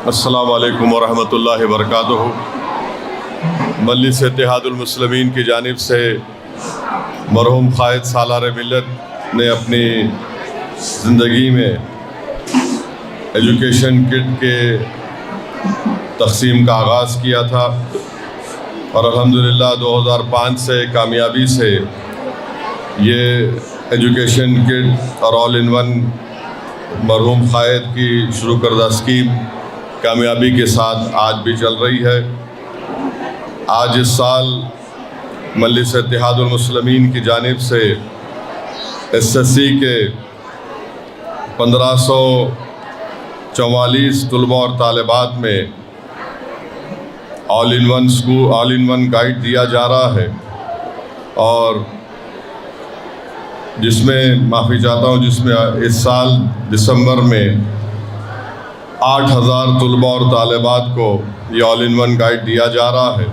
السلام علیکم ورحمۃ اللہ وبرکاتہ۔ مجلس اتحاد المسلمین کی جانب سے مرحوم قائد سالار ملت نے اپنی زندگی میں ایجوکیشن کٹ کے تقسیم کا آغاز کیا تھا اور الحمدللہ 2005 سے کامیابی سے یہ ایجوکیشن کٹ اور آل ان ون مرحوم قائد کی شروع کردہ اسکیم کامیابی کے ساتھ آج بھی چل رہی ہے۔ آج اس سال مجلس اتحاد المسلمین کی جانب سے ایس ایس سی کے 1544 طلباء اور طالبات میں آل ان ون گائیڈ دیا جا رہا ہے، اور جس میں معافی چاہتا ہوں جس میں اس سال دسمبر میں 8000 طلباء اور طالبات کو یہ آل ان ون گائیڈ دیا جا رہا ہے،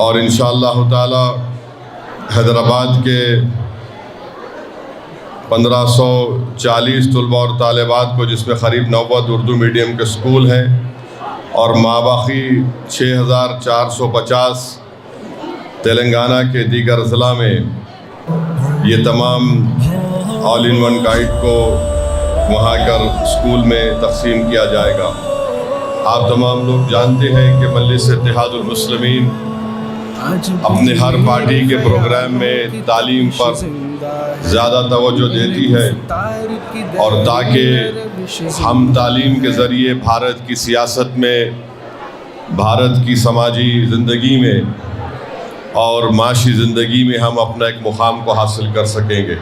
اور انشاءاللہ تعالی حیدرآباد کے 1540 طلباء اور طالبات کو، جس میں قریب 90 اردو میڈیم کے اسکول ہیں، اور ماباقی 6450 تلنگانہ کے دیگر اضلاع میں یہ تمام آل ان ون گائیڈ کو وہاں کر اسکول میں تقسیم کیا جائے گا۔ آپ تمام لوگ جانتے ہیں کہ مجلس اتحاد المسلمین اپنے ہر پارٹی کے پروگرام میں تعلیم پر زیادہ توجہ دیتی ہے، اور تاکہ ہم تعلیم کے ذریعے بھارت کی سیاست میں، بھارت کی سماجی زندگی میں اور معاشی زندگی میں ہم اپنا ایک مقام کو حاصل کر سکیں گے۔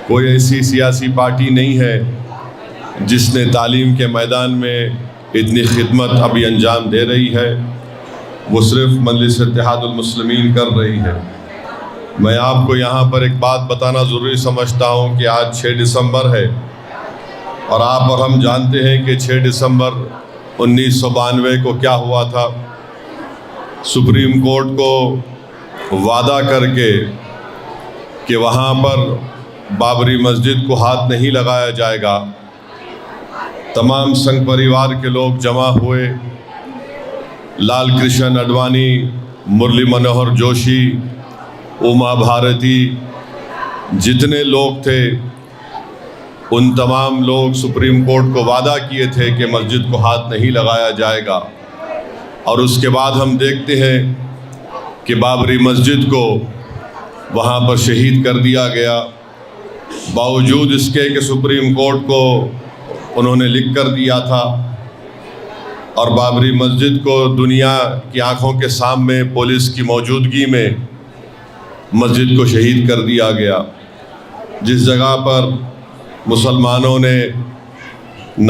کوئی ایسی سیاسی پارٹی نہیں ہے جس نے تعلیم کے میدان میں اتنی خدمت ابھی انجام دے رہی ہے، وہ صرف مجلس اتحاد المسلمین کر رہی ہے۔ میں آپ کو یہاں پر ایک بات بتانا ضروری سمجھتا ہوں کہ آج 6 دسمبر ہے، اور آپ اور ہم جانتے ہیں کہ 6 دسمبر 1992 کو کیا ہوا تھا۔ سپریم کورٹ کو وعدہ کر کے کہ وہاں پر بابری مسجد کو ہاتھ نہیں لگایا جائے گا، تمام سنگھ پریوار کے لوگ جمع ہوئے، لال کرشن اڈوانی، مرلی منوہر جوشی، اوما بھارتی، جتنے لوگ تھے ان تمام لوگ سپریم کورٹ کو وعدہ کیے تھے کہ مسجد کو ہاتھ نہیں لگایا جائے گا، اور اس کے بعد ہم دیکھتے ہیں کہ بابری مسجد کو وہاں پر شہید کر دیا گیا، باوجود اس کے کہ سپریم کورٹ کو انہوں نے لکھ کر دیا تھا، اور بابری مسجد کو دنیا کی آنکھوں کے سامنے پولیس کی موجودگی میں مسجد کو شہید کر دیا گیا۔ جس جگہ پر مسلمانوں نے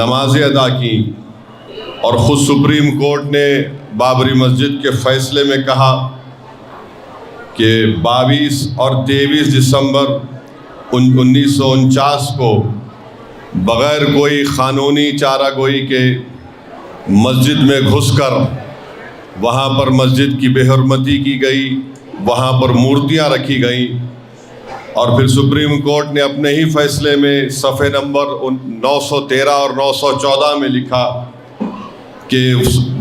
نمازیں ادا کی، اور خود سپریم کورٹ نے بابری مسجد کے فیصلے میں کہا کہ 22 اور 23 دسمبر 1949 کو بغیر کوئی قانونی چارہ گوئی کے مسجد میں گھس کر وہاں پر مسجد کی بے حرمتی کی گئی، وہاں پر مورتیاں رکھی گئیں، اور پھر سپریم کورٹ نے اپنے ہی فیصلے میں صفحے نمبر 913 اور 914 میں لکھا کہ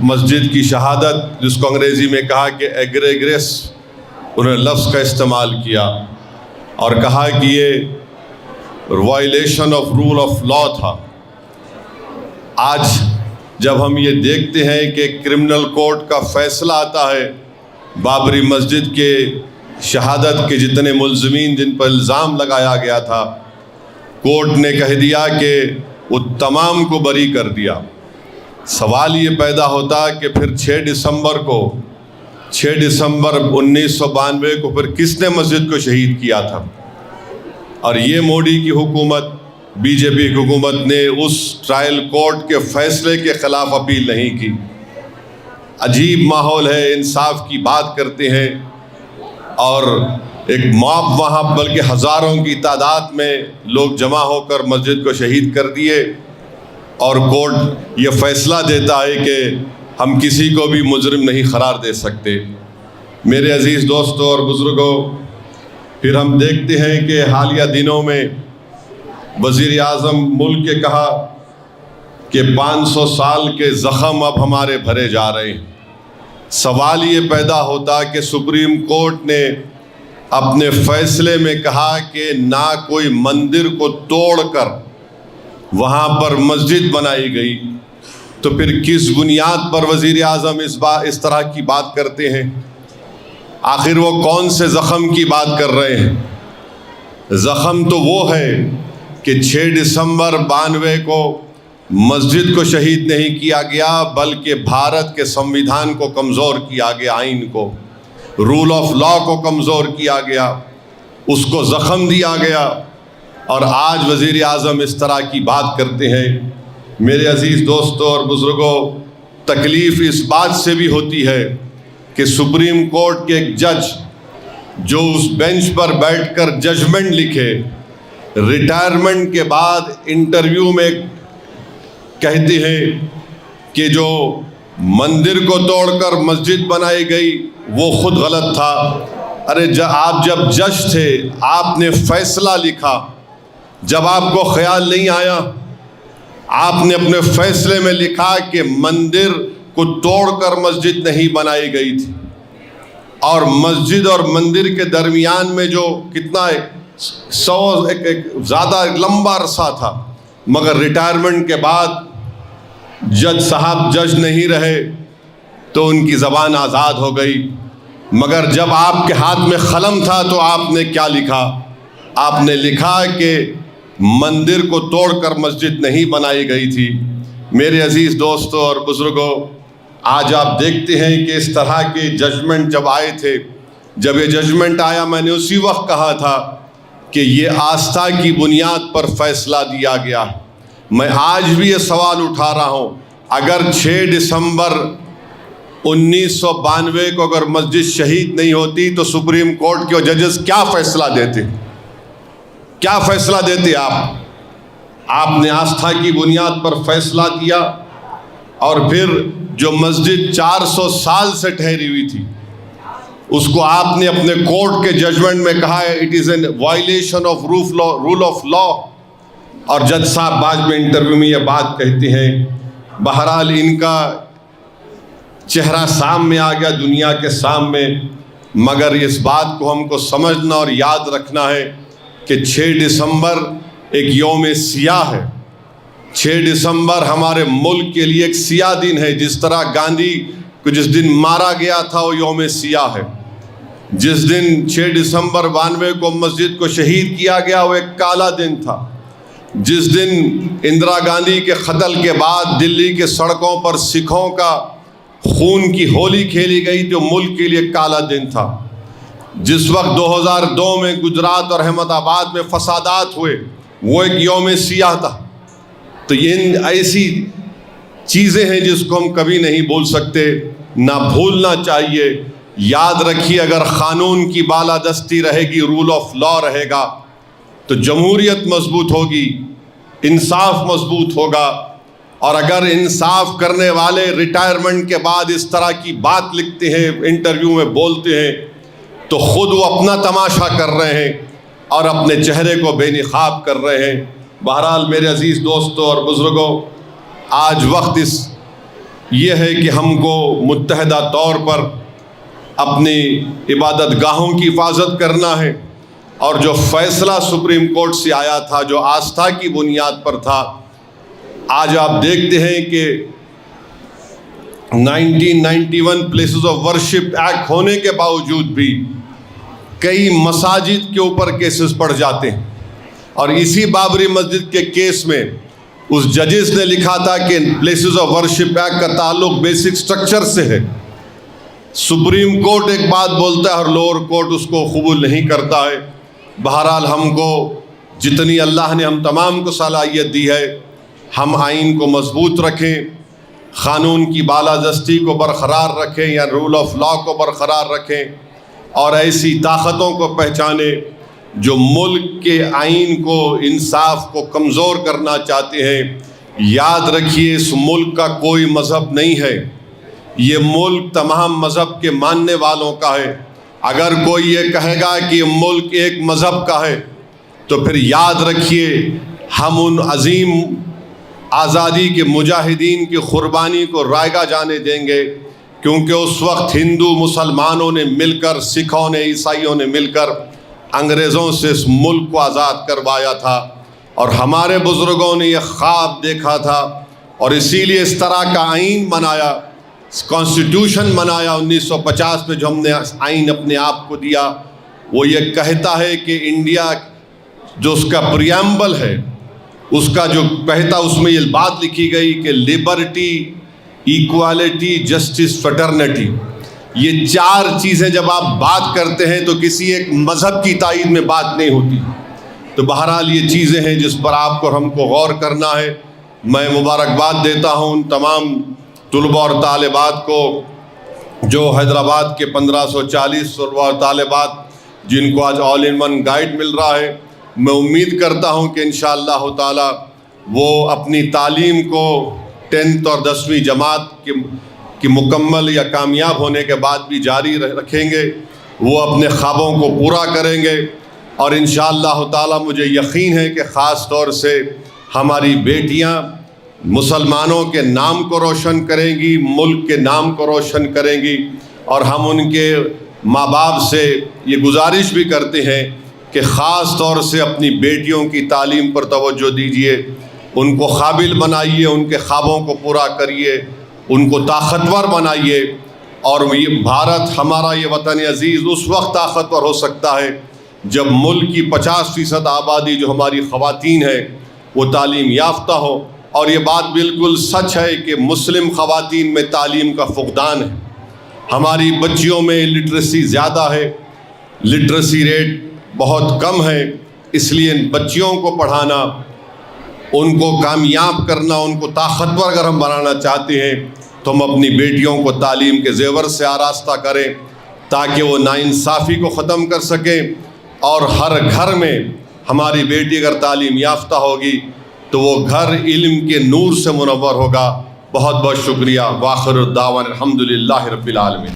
مسجد کی شہادت، جس کو انگریزی میں کہا کہ ایگریگریس، انہوں نے لفظ کا استعمال کیا اور کہا کہ یہ violation of rule of law تھا۔ آج جب ہم یہ دیکھتے ہیں کہ کرمنل کورٹ کا فیصلہ آتا ہے، بابری مسجد کے شہادت کے جتنے ملزمین جن پر الزام لگایا گیا تھا، کورٹ نے کہہ دیا کہ وہ تمام کو بری کر دیا۔ سوال یہ پیدا ہوتا کہ پھر 6 دسمبر 1992 کو پھر کس نے مسجد کو شہید کیا تھا؟ اور یہ مودی کی حکومت، بی جے پی کی حکومت نے اس ٹرائل کورٹ کے فیصلے کے خلاف اپیل نہیں کی۔ عجیب ماحول ہے، انصاف کی بات کرتے ہیں، اور ایک موب وہاں بلکہ ہزاروں کی تعداد میں لوگ جمع ہو کر مسجد کو شہید کر دیے، اور کورٹ یہ فیصلہ دیتا ہے کہ ہم کسی کو بھی مجرم نہیں قرار دے سکتے۔ میرے عزیز دوستوں اور بزرگوں، پھر ہم دیکھتے ہیں کہ حالیہ دنوں میں وزیر اعظم ملک کے کہا کہ 500 سال کے زخم اب ہمارے بھرے جا رہے ہیں۔ سوال یہ پیدا ہوتا کہ سپریم کورٹ نے اپنے فیصلے میں کہا کہ نہ کوئی مندر کو توڑ کر وہاں پر مسجد بنائی گئی، تو پھر کس بنیاد پر وزیر اعظم اس طرح کی بات کرتے ہیں؟ آخر وہ کون سے زخم کی بات کر رہے ہیں؟ زخم تو وہ ہے کہ 6 دسمبر 92 کو مسجد کو شہید نہیں کیا گیا، بلکہ بھارت کے سنویدھان کو کمزور کیا گیا، آئین کو، رول آف لا کو کمزور کیا گیا، اس کو زخم دیا گیا، اور آج وزیر اعظم اس طرح کی بات کرتے ہیں۔ میرے عزیز دوستوں اور بزرگوں، تکلیف اس بات سے بھی ہوتی ہے کہ سپریم کورٹ کے ایک جج جو اس بینچ پر بیٹھ کر ججمنٹ لکھے، ریٹائرمنٹ کے بعد انٹرویو میں کہتے ہیں کہ جو مندر کو توڑ کر مسجد بنائی گئی وہ خود غلط تھا۔ ارے آپ جب جج تھے، آپ نے فیصلہ لکھا، جب آپ کو خیال نہیں آیا، آپ نے اپنے فیصلے میں لکھا کہ مندر کو توڑ کر مسجد نہیں بنائی گئی تھی، اور مسجد اور مندر کے درمیان میں جو کتنا ایک زیادہ لمبا عرصہ تھا، مگر ریٹائرمنٹ کے بعد جج صاحب جج نہیں رہے تو ان کی زبان آزاد ہو گئی۔ مگر جب آپ کے ہاتھ میں قلم تھا تو آپ نے کیا لکھا؟ آپ نے لکھا کہ مندر کو توڑ کر مسجد نہیں بنائی گئی تھی۔ میرے عزیز دوستوں اور بزرگوں، آج آپ دیکھتے ہیں کہ اس طرح کے ججمنٹ جب آئے تھے، جب یہ ججمنٹ آیا، میں نے اسی وقت کہا تھا کہ یہ آستھا کی بنیاد پر فیصلہ دیا گیا ہے۔ میں آج بھی یہ سوال اٹھا رہا ہوں، اگر 6 دسمبر 1992 کو اگر مسجد شہید نہیں ہوتی تو سپریم کورٹ کے ججز کیا فیصلہ دیتے؟ کیا فیصلہ دیتے آپ نے آستھا کی بنیاد پر فیصلہ دیا، اور پھر جو مسجد 400 سال سے ٹھہری ہوئی تھی اس کو آپ نے اپنے کورٹ کے ججمنٹ میں کہا ہے it is a violation of rule of law, اور جج صاحب بعد میں انٹرویو میں یہ بات کہتے ہیں۔ بہرحال ان کا چہرہ سامنے آ گیا دنیا کے سامنے، مگر اس بات کو ہم کو سمجھنا اور یاد رکھنا ہے کہ 6 دسمبر ایک یوم سیاہ ہے۔ 6 دسمبر ہمارے ملک کے لیے ایک سیاہ دن ہے، جس طرح گاندھی کو جس دن مارا گیا تھا وہ یوم سیاہ ہے۔ جس دن 6 دسمبر 92 کو مسجد کو شہید کیا گیا وہ ایک کالا دن تھا۔ جس دن اندرا گاندھی کے قتل کے بعد دلی کے سڑکوں پر سکھوں کا خون کی ہولی کھیلی گئی تو ملک کے لیے کالا دن تھا۔ جس وقت 2002 میں گجرات اور احمد آباد میں فسادات ہوئے وہ ایک یوم سیاہ تھا۔ تو یہ ایسی چیزیں ہیں جس کو ہم کبھی نہیں بھول سکتے، نہ بھولنا چاہیے۔ یاد رکھیے، اگر قانون کی بالادستی رہے گی، رول آف لا رہے گا، تو جمہوریت مضبوط ہوگی، انصاف مضبوط ہوگا۔ اور اگر انصاف کرنے والے ریٹائرمنٹ کے بعد اس طرح کی بات لکھتے ہیں، انٹرویو میں بولتے ہیں، تو خود وہ اپنا تماشا کر رہے ہیں اور اپنے چہرے کو بے نقاب کر رہے ہیں۔ بہرحال میرے عزیز دوستوں اور بزرگوں، آج وقت یہ ہے کہ ہم کو متحدہ طور پر اپنی عبادت گاہوں کی حفاظت کرنا ہے، اور جو فیصلہ سپریم کورٹ سے آیا تھا، جو آستھا کی بنیاد پر تھا، آج آپ دیکھتے ہیں کہ 1991 پلیسز آف ورشپ ایکٹ ہونے کے باوجود بھی کئی مساجد کے اوپر کیسز پڑ جاتے ہیں۔ اور اسی بابری مسجد کے کیس میں اس ججز نے لکھا تھا کہ پلیسز آف ورشپ ایکٹ کا تعلق بیسک سٹرکچر سے ہے۔ سپریم کورٹ ایک بات بولتا ہے اور لوور کورٹ اس کو قبول نہیں کرتا ہے۔ بہرحال ہم کو جتنی اللہ نے ہم تمام کو صلاحیت دی ہے، ہم آئین کو مضبوط رکھیں، قانون کی بالادستی کو برقرار رکھیں یا رول آف لا کو برقرار رکھیں، اور ایسی طاقتوں کو پہچانیں جو ملک کے آئین کو، انصاف کو کمزور کرنا چاہتے ہیں۔ یاد رکھیے، اس ملک کا کوئی مذہب نہیں ہے، یہ ملک تمام مذہب کے ماننے والوں کا ہے۔ اگر کوئی یہ کہے گا کہ یہ ملک ایک مذہب کا ہے تو پھر یاد رکھیے ہم ان عظیم آزادی کے مجاہدین کی قربانی کو رائگاں جانے دیں گے، کیونکہ اس وقت ہندو مسلمانوں نے مل کر، سکھوں نے، عیسائیوں نے مل کر انگریزوں سے اس ملک کو آزاد کروایا تھا، اور ہمارے بزرگوں نے یہ خواب دیکھا تھا، اور اسی لیے اس طرح کا آئین بنایا، کانسٹیٹیوشن بنایا 1950 میں، جو ہم نے آئین اپنے آپ کو دیا۔ وہ یہ کہتا ہے کہ انڈیا جو اس کا پریامبل ہے، اس کا جو کہتا، اس میں یہ بات لکھی گئی کہ لبرٹی، ایکوالٹی، جسٹس، فٹرنٹی، یہ چار چیزیں جب آپ بات کرتے ہیں تو کسی ایک مذہب کی تائید میں بات نہیں ہوتی۔ تو بہرحال یہ چیزیں ہیں جس پر آپ کو ہم کو غور کرنا ہے۔ میں مبارکباد دیتا ہوں ان تمام طلباء اور طالبات کو جو حیدرآباد کے 1540 طلباء اور طالبات جن کو آج آل ان ون گائیڈ مل رہا ہے۔ میں امید کرتا ہوں کہ انشاءاللہ تعالی وہ اپنی تعلیم کو 10th اور 10ویں جماعت کی مکمل یا کامیاب ہونے کے بعد بھی جاری رکھیں گے، وہ اپنے خوابوں کو پورا کریں گے، اور انشاءاللہ تعالی مجھے یقین ہے کہ خاص طور سے ہماری بیٹیاں مسلمانوں کے نام کو روشن کریں گی، ملک کے نام کو روشن کریں گی، اور ہم ان کے ماں باپ سے یہ گزارش بھی کرتے ہیں کہ خاص طور سے اپنی بیٹیوں کی تعلیم پر توجہ دیجیے، ان کو قابل بنائیے، ان کے خوابوں کو پورا کریے، ان کو طاقتور بنائیے، اور یہ بھارت، ہمارا یہ وطن عزیز اس وقت طاقتور ہو سکتا ہے جب ملک کی 50% آبادی جو ہماری خواتین ہیں وہ تعلیم یافتہ ہو۔ اور یہ بات بالکل سچ ہے کہ مسلم خواتین میں تعلیم کا فقدان ہے، ہماری بچیوں میں لٹریسی زیادہ ہے، لٹریسی ریٹ بہت کم ہے، اس لیے بچیوں کو پڑھانا، ان کو کامیاب کرنا، ان کو طاقتور اگر ہم بنانا چاہتے ہیں تو ہم اپنی بیٹیوں کو تعلیم کے زیور سے آراستہ کریں تاکہ وہ ناانصافی کو ختم کر سکیں، اور ہر گھر میں ہماری بیٹی اگر تعلیم یافتہ ہوگی تو وہ گھر علم کے نور سے منور ہوگا۔ بہت بہت شکریہ۔ وآخر الدعوانا الحمدللہ رب العالمین۔